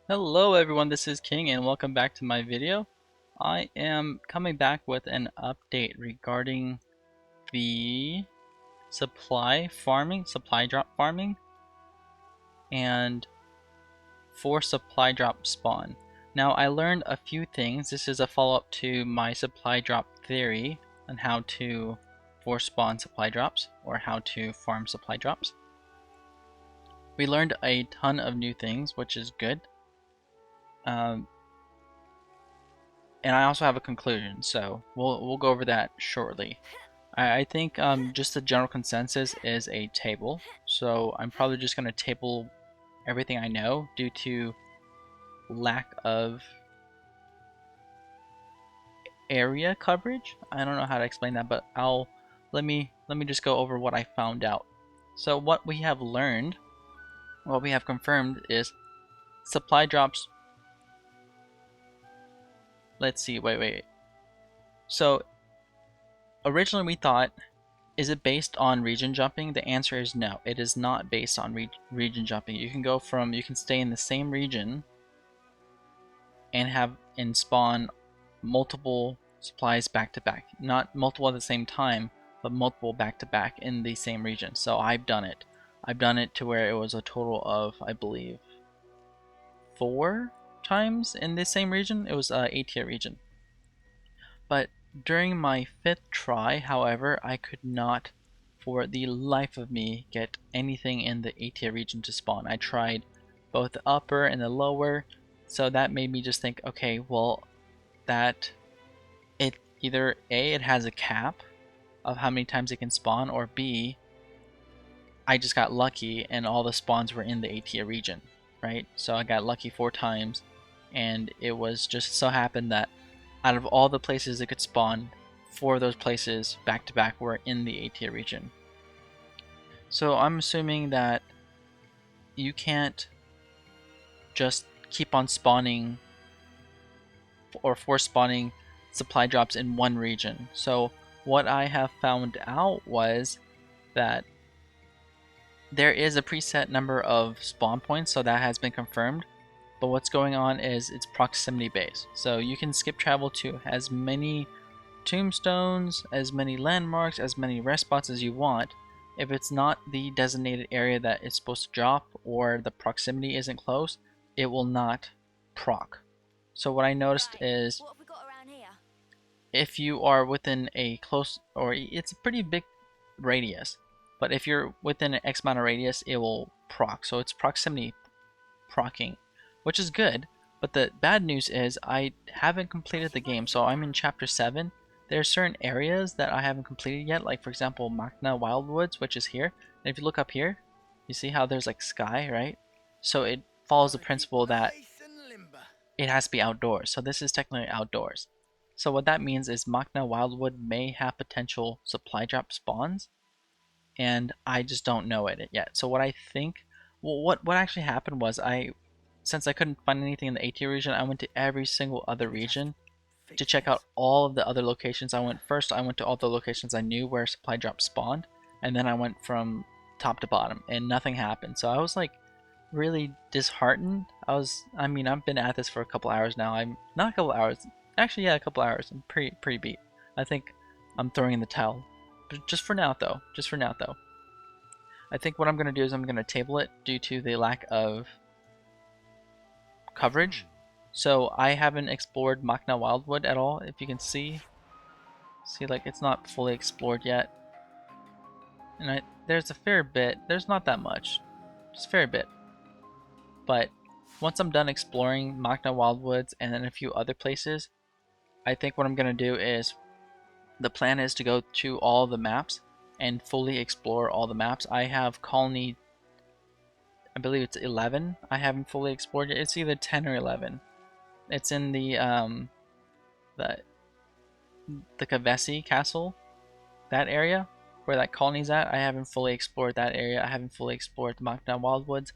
Hello everyone, this is King and welcome back to my video. I am coming back with an update regarding the supply drop farming, and for supply drop spawn. Now I learned a few things. This is a follow-up to my supply drop theory on how to force spawn supply drops or how to farm supply drops. We learned a ton of new things, which is good. And I also have a conclusion, so we'll go over that shortly. I think just the general consensus is a table, so I'm probably just going to table everything I know due to lack of area coverage. I don't know how to explain that, but let me just go over what I found out. So what we have learned, what we have confirmed is supply drops. Let's see, wait. So originally we thought, is it based on region jumping? The answer is no. It is not based on region jumping. You can stay in the same region and spawn multiple supplies back to back. Not multiple at the same time, but multiple back to back in the same region. So I've done it. I've done it to where it was a total of, I believe, 4 times in the same region. It was a A-tier region. But during my 5th try, however, I could not for the life of me get anything in the A-tier region to spawn. I tried both the upper and the lower, so that made me just think, okay, well, that it either A, it has a cap of how many times it can spawn, or B, I just got lucky and all the spawns were in the A-tier region, right? So I got lucky 4 times, and it was just so happened that out of all the places it could spawn, 4 of those places back to back were in the A-tier region. So I'm assuming that you can't just keep on spawning or force spawning supply drops in one region. So what I have found out was that there is a preset number of spawn points, so that has been confirmed. But what's going on is it's proximity based. So you can skip travel to as many tombstones, as many landmarks, as many rest spots as you want. If it's not the designated area that it's supposed to drop, or the proximity isn't close, it will not proc. So what I noticed is, if you are within a close, or it's a pretty big radius, but if you're within an X amount of radius, it will proc. So it's proximity procking, which is good. But the bad news is I haven't completed the game, so I'm in chapter 7. There are certain areas that I haven't completed yet, like for example Muahaha Wildwoods, which is here. And if you look up here, you see how there's like sky, right? So it follows the principle that it has to be outdoors. So this is technically outdoors. So what that means is Muahaha Wildwood may have potential supply drop spawns, and I just don't know it yet. So what I think, well, what actually happened was, since I couldn't find anything in the A-tier region, I went to every single other region to check out all of the other locations. I went to all the locations I knew where supply drops spawned, and then I went from top to bottom, and nothing happened. So I was like really disheartened. I've been at this for a couple hours now. I'm not a couple hours, actually, yeah, a couple hours. I'm pretty beat. I think I'm throwing in the towel. But just for now though. I think what I'm gonna do is I'm gonna table it due to the lack of coverage. So I haven't explored Muahaha Wildwood at all. If you can see like it's not fully explored yet. And there's a fair bit. There's not that much. Just a fair bit. But once I'm done exploring Muahaha Wildwoods and then a few other places, I think what I'm gonna do is, the plan is to go to all the maps and fully explore all the maps. I have colony, I believe it's 11. I haven't fully explored it. It's either 10 or 11. It's in the Kavesi castle, that area where that colony's at. I haven't fully explored that area. I haven't fully explored the Muahaha Wildwoods.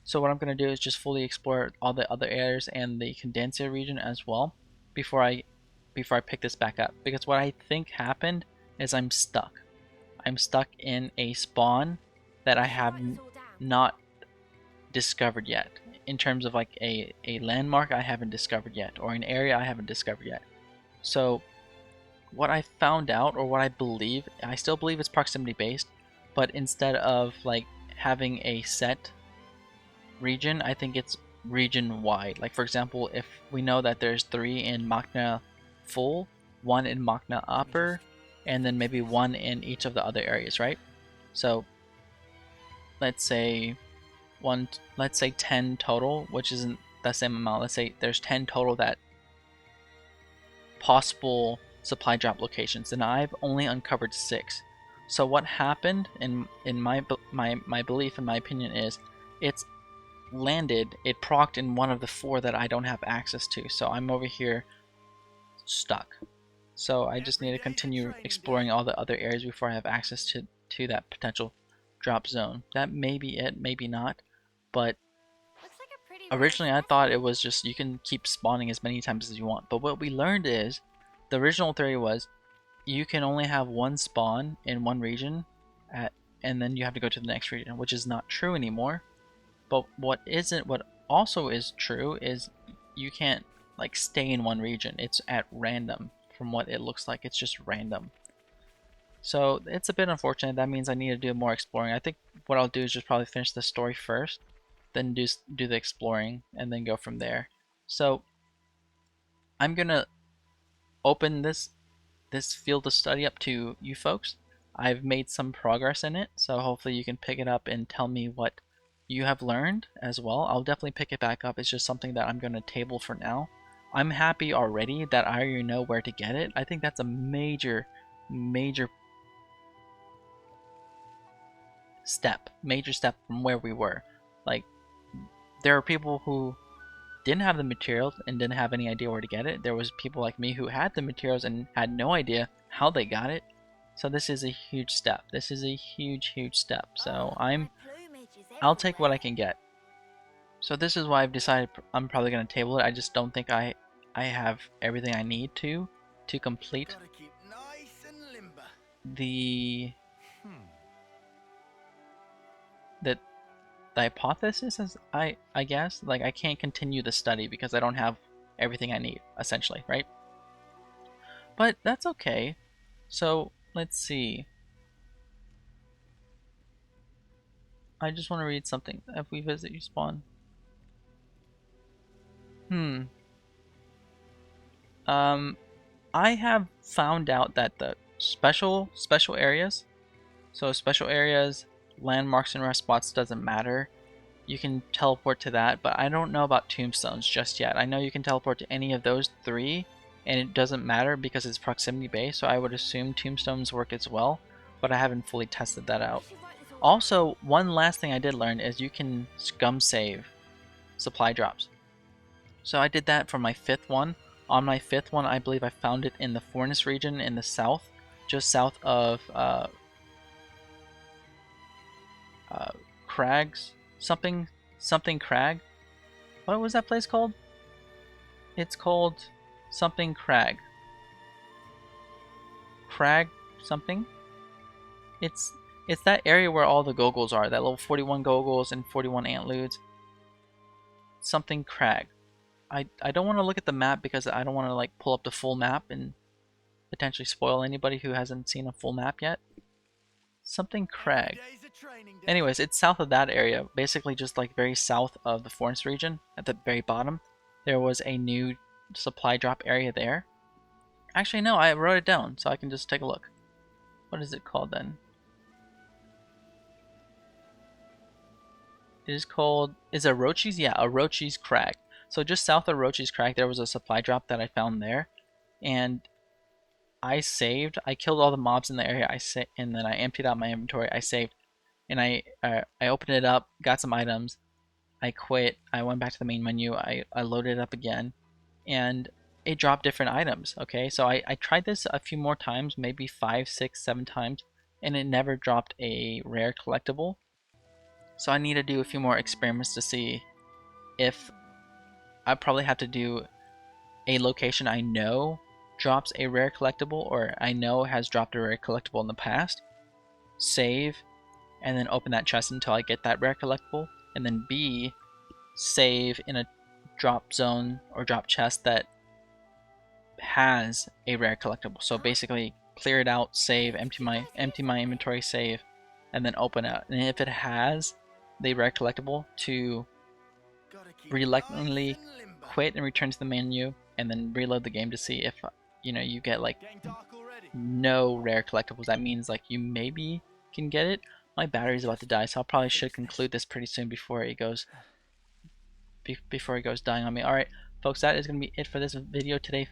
So what I'm gonna do is just fully explore all the other areas and the Condenser region as well before I pick this back up. Because what I think happened is I'm stuck. I'm stuck in a spawn that I have not discovered yet. in terms of like a landmark I haven't discovered yet, or an area I haven't discovered yet. So what I found out, or what I believe, I still believe it's proximity based, but instead of like having a set region, I think it's region wide. Like for example, if we know that there's 3 in Makna Full, 1 in Makna Upper, and then maybe 1 in each of the other areas, right? So let's say 10 total, which isn't the same amount. Let's say there's 10 total that possible supply drop locations, and I've only uncovered 6. So what happened in my belief, in my opinion, is it's landed, it procced in one of the 4 that I don't have access to. So I'm over here stuck. So I just need to continue exploring all the other areas before I have access to that potential drop zone. That may be it, maybe not. But originally I thought it was just you can keep spawning as many times as you want. But what we learned is, the original theory was you can only have 1 spawn in one region and then you have to go to the next region, which is not true anymore. But what also is true is you can't like stay in one region. It's at random. From what it looks like, it's just random. So it's a bit unfortunate. That means I need to do more exploring. I think what I'll do is just probably finish the story first, then do the exploring, and then go from there. So I'm gonna open this field of study up to you folks. I've made some progress in it, so hopefully you can pick it up and tell me what you have learned as well. I'll definitely pick it back up. It's just something that I'm going to table for now. I'm happy already that I already know where to get it. I think that's a major step from where we were. Like, there are people who didn't have the materials and didn't have any idea where to get it. There was people like me who had the materials and had no idea how they got it. So this is a huge step. This is a huge step. So I'll take what I can get. So this is why I've decided I'm probably going to table it. I just don't think I have everything I need to complete the hypothesis, as I guess. Like, I can't continue the study because I don't have everything I need, essentially, right? But that's okay. So let's see. I just want to read something. If we visit, you spawn. I have found out that the special areas, so special areas, landmarks, and rest spots doesn't matter. You can teleport to that, but I don't know about tombstones just yet. I know you can teleport to any of those 3, and it doesn't matter because it's proximity based, so I would assume tombstones work as well, but I haven't fully tested that out. Also, one last thing I did learn is you can SCUM save supply drops. So I did that for my 5th one. On my 5th one, I believe I found it in the Forest region in the south, just south of Crags, something Crag. What was that place called? It's called something Crag. Crag something. It's that area where all the Gogles are. That level 41 Gogles and 41 Antludes. Something Crag. I don't want to look at the map because I don't want to like pull up the full map and potentially spoil anybody who hasn't seen a full map yet. Something Crag. Anyways, it's south of that area, basically just like very south of the Forest region, at the very bottom. There was a new supply drop area there. Actually, no, I wrote it down so I can just take a look. What is it called then? It is called, is it Orochi's? Yeah, Orochi's Crag. So just south of Orochi's Crag, there was a supply drop that I found there, and I killed all the mobs in the area, and then I emptied out my inventory, I saved, and I opened it up, got some items, I quit, I went back to the main menu, I loaded it up again, and it dropped different items, okay? So I tried this a few more times, maybe 5, 6, 7 times, and it never dropped a rare collectible. So I need to do a few more experiments to see if I probably have to do a location I know drops a rare collectible, or I know has dropped a rare collectible in the past, save, and then open that chest until I get that rare collectible, and then B, save in a drop zone or drop chest that has a rare collectible. So basically clear it out, save, empty my inventory, save, and then open it. And if it has the rare collectible, to reluctantly quit and return to the menu and then reload the game to see if you get like no rare collectibles. That means like you maybe can get it. My battery's about to die, so I probably should conclude this pretty soon before it goes dying on me. Alright folks, that is going to be it for this video today.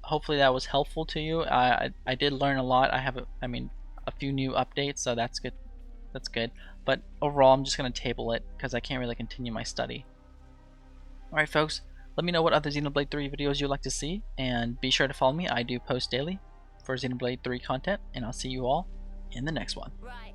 Hopefully that was helpful to you. I did learn a lot. I have a few new updates, so that's good. But overall, I'm just going to table it because I can't really continue my study. Alright folks, let me know what other Xenoblade 3 videos you'd like to see, and be sure to follow me. I do post daily for Xenoblade 3 content, and I'll see you all in the next one. Right.